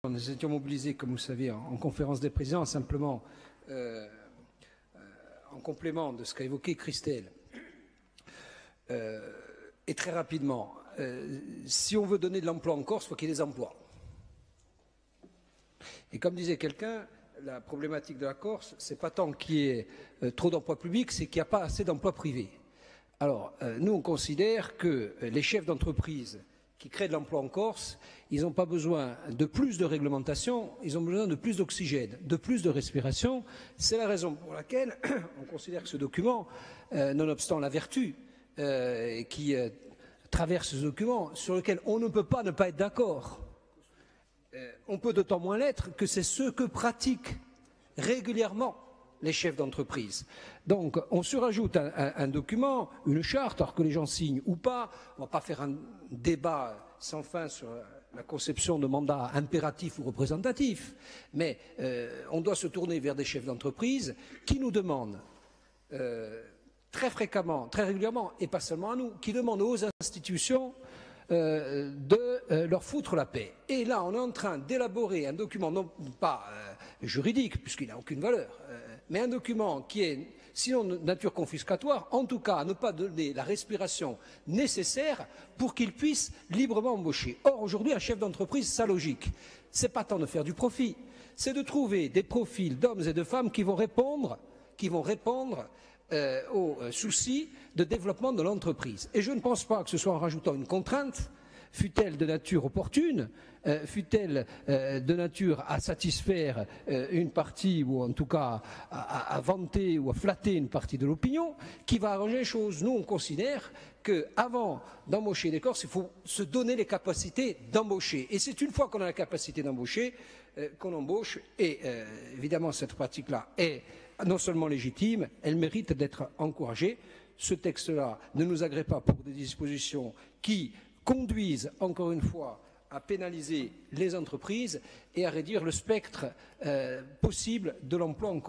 Nous étions mobilisés, comme vous le savez, en conférence des présidents, simplement en complément de ce qu'a évoqué Christelle. Et très rapidement, si on veut donner de l'emploi en Corse, il faut qu'il y ait des emplois. Et comme disait quelqu'un, la problématique de la Corse, c'est pas tant qu'il y ait trop d'emplois publics, c'est qu'il n'y a pas assez d'emplois privés. Alors, nous, on considère que les chefs d'entreprise qui créent de l'emploi en Corse, ils n'ont pas besoin de plus de réglementation, ils ont besoin de plus d'oxygène, de plus de respiration. C'est la raison pour laquelle on considère que ce document, nonobstant la vertu qui traverse ce document, sur lequel on ne peut pas ne pas être d'accord, on peut d'autant moins l'être que c'est ce que pratiquent régulièrement les chefs d'entreprise. Donc, on surajoute un document, une charte, alors que les gens signent ou pas. On ne va pas faire un débat sans fin sur la conception de mandat impératif ou représentatif, mais on doit se tourner vers des chefs d'entreprise qui nous demandent très fréquemment, très régulièrement, et pas seulement à nous, qui demandent aux institutions de leur foutre la paix. Et là, on est en train d'élaborer un document, non pas juridique, puisqu'il n'a aucune valeur, mais un document qui est, sinon de nature confiscatoire, en tout cas à ne pas donner la respiration nécessaire pour qu'ils puissent librement embaucher. Or, aujourd'hui, un chef d'entreprise, sa logique, c'est pas tant de faire du profit, c'est de trouver des profils d'hommes et de femmes qui vont répondre aux soucis de développement de l'entreprise. Et je ne pense pas que ce soit en rajoutant une contrainte, fût-elle de nature opportune, fût-elle de nature à satisfaire une partie, ou en tout cas à vanter ou à flatter une partie de l'opinion, qui va arranger les choses. Nous, on considère qu'avant d'embaucher des Corses, il faut se donner les capacités d'embaucher. Et c'est une fois qu'on a la capacité d'embaucher qu'on embauche. Et évidemment, cette pratique-là est non seulement légitime, elle mérite d'être encouragée. Ce texte-là ne nous agrée pas pour des dispositions qui conduisent, encore une fois, à pénaliser les entreprises et à réduire le spectre possible de l'emploi en Corse.